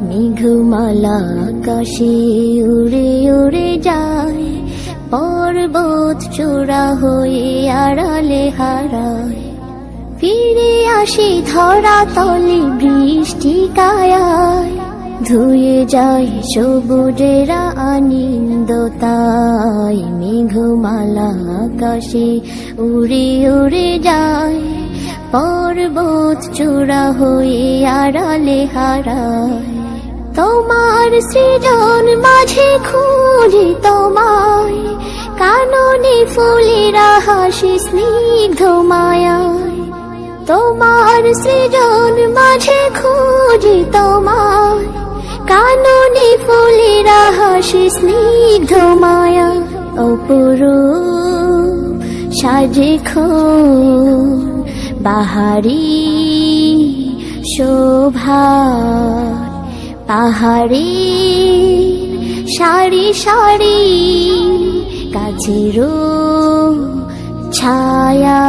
মেঘমালা আকাশে উড়ে উড়ে যায়, পর্বত চূড়া হয়ে আড়ালে হারায়। ফিরে আসে ধরা তলে বৃষ্টি কায়ায়, ধুয়ে যায় সবুজেরা আনন্দতায়। মেঘমালা আকাশে উড়ে উড়ে যায়, পর্বত চূড়া হয়ে আড়ালে হারায়। তোমার সৃজন মাঝে খুঁজি তোমায়, কাননে ফুলেরা হাসি স্নিগ্ধ মায়ায়। তোমার সৃজন মাঝে খুঁজি তোমায়, কাননে ফুলেরা হাসি স্নিগ্ধ মায়া। অপরূপ সাজে বাহারি শোভা, পাহাড়ি সারি সারি কাছেরও ছায়া।